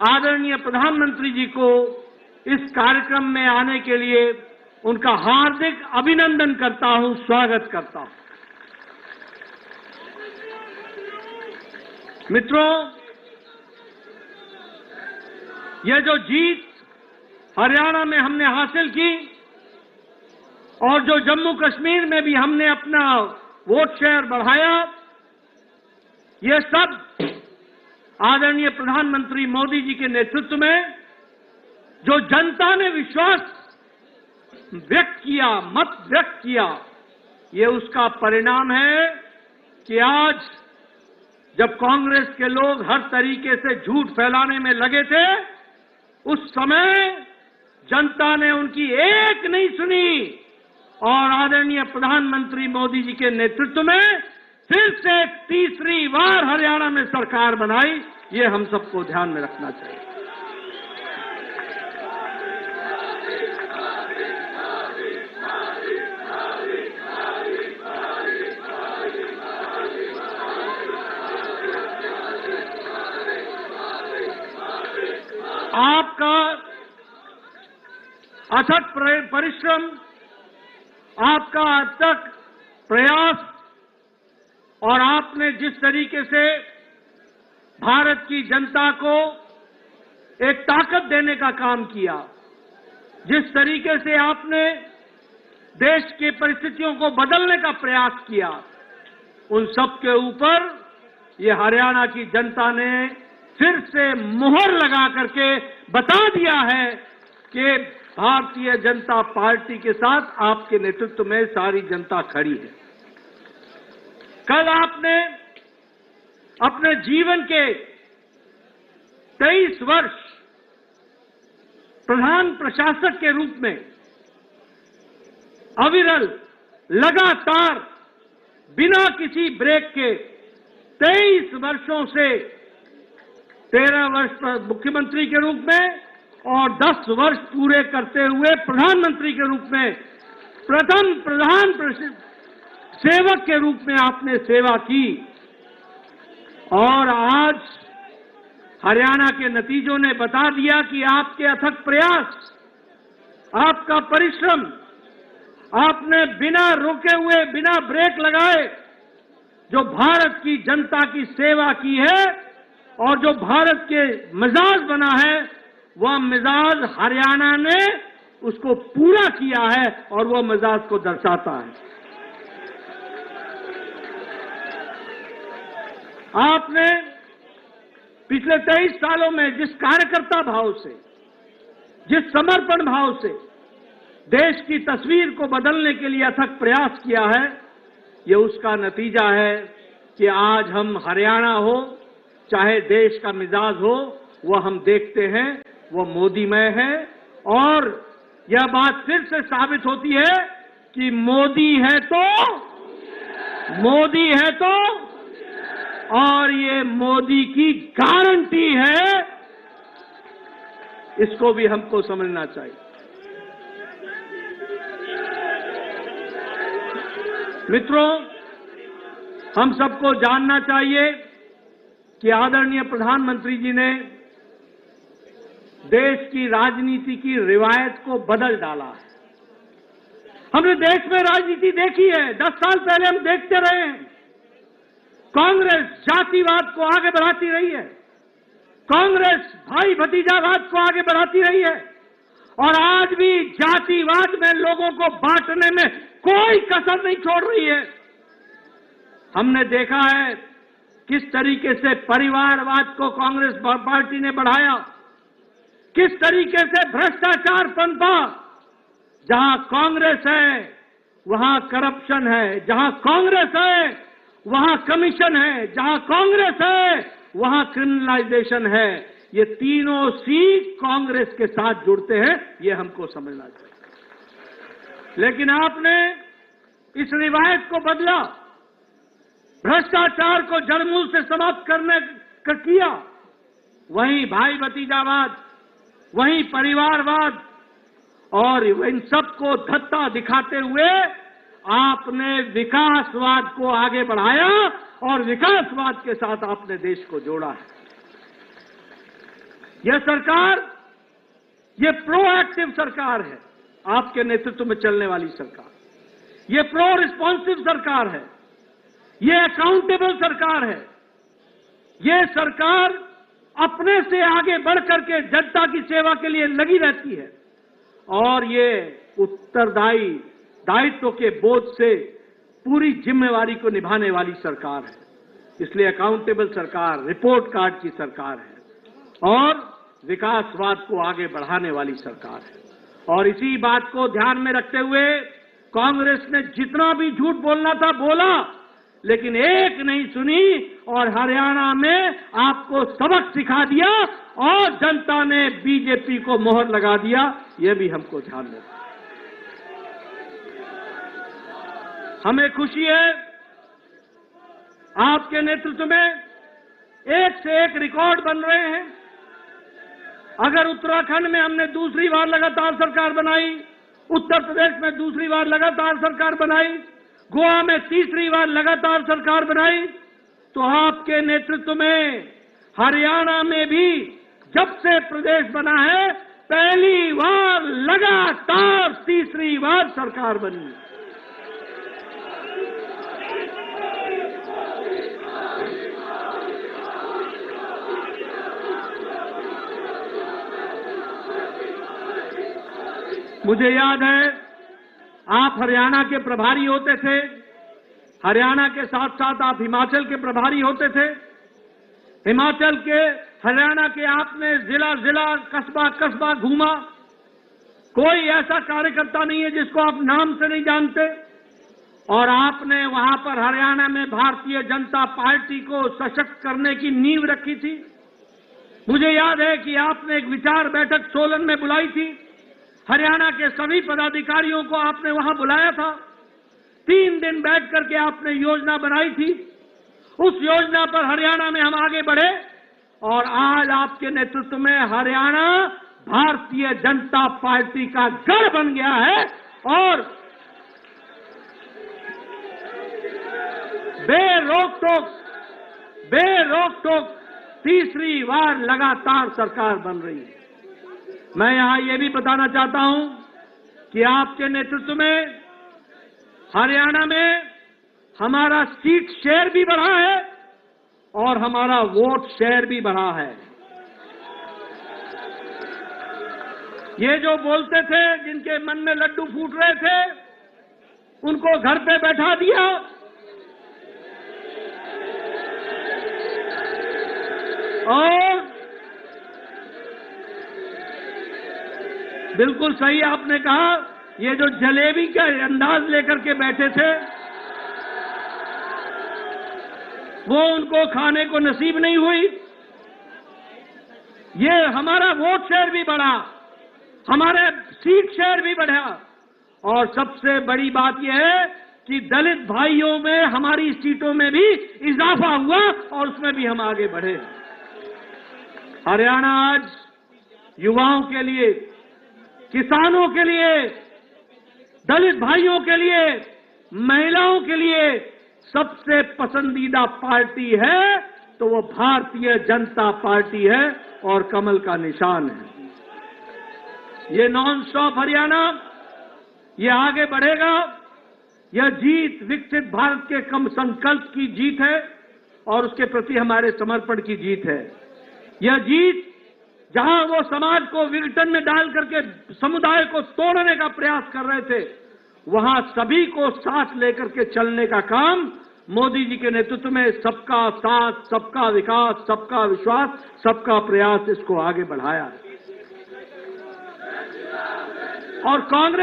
आदरणीय प्रधानमंत्री जी को इस कार्यक्रम में आने के लिए उनका हार्दिक अभिनंदन करता हूं, स्वागत करता हूं। मित्रों, यह जो जीत हरियाणा में हमने हासिल की और जो जम्मू कश्मीर में भी हमने अपना वोट शेयर बढ़ाया, ये सब आदरणीय प्रधानमंत्री मोदी जी के नेतृत्व में जो जनता ने विश्वास व्यक्त किया, मत व्यक्त किया, ये उसका परिणाम है कि आज जब कांग्रेस के लोग हर तरीके से झूठ फैलाने में लगे थे, उस समय जनता ने उनकी एक नहीं सुनी और आदरणीय प्रधानमंत्री मोदी जी के नेतृत्व में फिर से तीसरी बार हरियाणा में सरकार बनाई। ये हम सबको ध्यान में रखना चाहिए। आपका अथक परिश्रम, आपका अथक प्रयास और आपने जिस तरीके से भारत की जनता को एक ताकत देने का काम किया, जिस तरीके से आपने देश की परिस्थितियों को बदलने का प्रयास किया, उन सब के ऊपर ये हरियाणा की जनता ने फिर से मुहर लगा करके बता दिया है कि भारतीय जनता पार्टी के साथ आपके नेतृत्व में सारी जनता खड़ी है। कल आपने अपने जीवन के 23 वर्ष प्रधान प्रशासक के रूप में अविरल, लगातार, बिना किसी ब्रेक के 23 वर्षों से 13 वर्ष मुख्यमंत्री के रूप में और 10 वर्ष पूरे करते हुए प्रधानमंत्री के रूप में प्रथम प्रधान सेवक के रूप में आपने सेवा की और आज हरियाणा के नतीजों ने बता दिया कि आपके अथक प्रयास, आपका परिश्रम, आपने बिना रुके हुए, बिना ब्रेक लगाए जो भारत की जनता की सेवा की है और जो भारत के मिजाज बना है, वह मिजाज हरियाणा ने उसको पूरा किया है और वह मिजाज को दर्शाता है। आपने पिछले 23 सालों में जिस कार्यकर्ता भाव से, जिस समर्पण भाव से देश की तस्वीर को बदलने के लिए अथक प्रयास किया है, ये उसका नतीजा है कि आज हम हरियाणा हो चाहे देश का मिजाज हो, वह हम देखते हैं वो मोदीमय है और यह बात फिर से साबित होती है कि मोदी है तो और ये मोदी की गारंटी है, इसको भी हमको समझना चाहिए। मित्रों, हम सबको जानना चाहिए कि आदरणीय प्रधानमंत्री जी ने देश की राजनीति की रिवायत को बदल डाला है। हमने देश में राजनीति देखी है, 10 साल पहले हम देखते रहे हैं। कांग्रेस जातिवाद को आगे बढ़ाती रही है, कांग्रेस भाई भतीजावाद को आगे बढ़ाती रही है और आज भी जातिवाद में लोगों को बांटने में कोई कसर नहीं छोड़ रही है। हमने देखा है किस तरीके से परिवारवाद को कांग्रेस पार्टी ने बढ़ाया, किस तरीके से भ्रष्टाचार पनपा। जहां कांग्रेस है वहां करप्शन है, जहां कांग्रेस है वहां कमीशन है, जहां कांग्रेस है वहां क्रिमिनलाइजेशन है। ये तीनों सी कांग्रेस के साथ जुड़ते हैं, ये हमको समझना चाहिए। लेकिन आपने इस रिवायत को बदला, भ्रष्टाचार को जड़मूल से समाप्त करने का किया। वहीं भाई भतीजावाद, वहीं परिवारवाद और इन सबको धत्ता दिखाते हुए आपने विकासवाद को आगे बढ़ाया और विकासवाद के साथ आपने देश को जोड़ा है। यह सरकार, ये प्रोएक्टिव सरकार है, आपके नेतृत्व में चलने वाली सरकार। ये प्रो रिस्पॉन्सिव सरकार है, ये अकाउंटेबल सरकार है। ये सरकार अपने से आगे बढ़ करके जनता की सेवा के लिए लगी रहती है और ये उत्तरदायी दायित्व के बोझ से पूरी जिम्मेवारी को निभाने वाली सरकार है। इसलिए अकाउंटेबल सरकार, रिपोर्ट कार्ड की सरकार है और विकासवाद को आगे बढ़ाने वाली सरकार है। और इसी बात को ध्यान में रखते हुए कांग्रेस ने जितना भी झूठ बोलना था बोला, लेकिन एक नहीं सुनी और हरियाणा में आपको सबक सिखा दिया और जनता ने बीजेपी को मोहर लगा दिया। यह भी हमको ध्यान रखना। हमें खुशी है आपके नेतृत्व में एक से एक रिकॉर्ड बन रहे हैं। अगर उत्तराखंड में हमने दूसरी बार लगातार सरकार बनाई, उत्तर प्रदेश में दूसरी बार लगातार सरकार बनाई, गोवा में तीसरी बार लगातार सरकार बनाई, तो आपके नेतृत्व में हरियाणा में भी जब से प्रदेश बना है पहली बार लगातार तीसरी बार सरकार बनी। मुझे याद है आप हरियाणा के प्रभारी होते थे, हरियाणा के साथ साथ आप हिमाचल के प्रभारी होते थे। हिमाचल के, हरियाणा के आपने जिला जिला, कस्बा कस्बा घूमा। कोई ऐसा कार्यकर्ता नहीं है जिसको आप नाम से नहीं जानते। और आपने वहां पर हरियाणा में भारतीय जनता पार्टी को सशक्त करने की नींव रखी थी। मुझे याद है कि आपने एक विचार बैठक सोलन में बुलाई थी। हरियाणा के सभी पदाधिकारियों को आपने वहां बुलाया था। 3 दिन बैठ करके आपने योजना बनाई थी। उस योजना पर हरियाणा में हम आगे बढ़े और आज आपके नेतृत्व में हरियाणा भारतीय जनता पार्टी का गढ़ बन गया है और बेरोक-टोक तीसरी बार लगातार सरकार बन रही है। मैं यहां ये भी बताना चाहता हूं कि आपके नेतृत्व में हरियाणा में हमारा सीट शेयर भी बढ़ा है और हमारा वोट शेयर भी बढ़ा है। ये जो बोलते थे, जिनके मन में लड्डू फूट रहे थे, उनको घर पे बैठा दिया और बिल्कुल सही आपने कहा, ये जो जलेबी का अंदाज लेकर के बैठे थे वो उनको खाने को नसीब नहीं हुई। ये हमारा वोट शेयर भी बढ़ा, हमारे सीट शेयर भी बढ़ा और सबसे बड़ी बात यह है कि दलित भाइयों में हमारी सीटों में भी इजाफा हुआ और उसमें भी हम आगे बढ़े। हरियाणा आज युवाओं के लिए, किसानों के लिए, दलित भाइयों के लिए, महिलाओं के लिए सबसे पसंदीदा पार्टी है तो वो भारतीय जनता पार्टी है और कमल का निशान है। ये नॉन स्टॉप हरियाणा, ये आगे बढ़ेगा। यह जीत विकसित भारत के कम संकल्प की जीत है और उसके प्रति हमारे समर्पण की जीत है। यह जीत जहां वो समाज को विघटन में डाल करके समुदाय को तोड़ने का प्रयास कर रहे थे, वहां सभी को साथ लेकर के चलने का काम मोदी जी के नेतृत्व में सबका साथ, सबका विकास, सबका विश्वास, सबका प्रयास, इसको आगे बढ़ाया। और कांग्रेस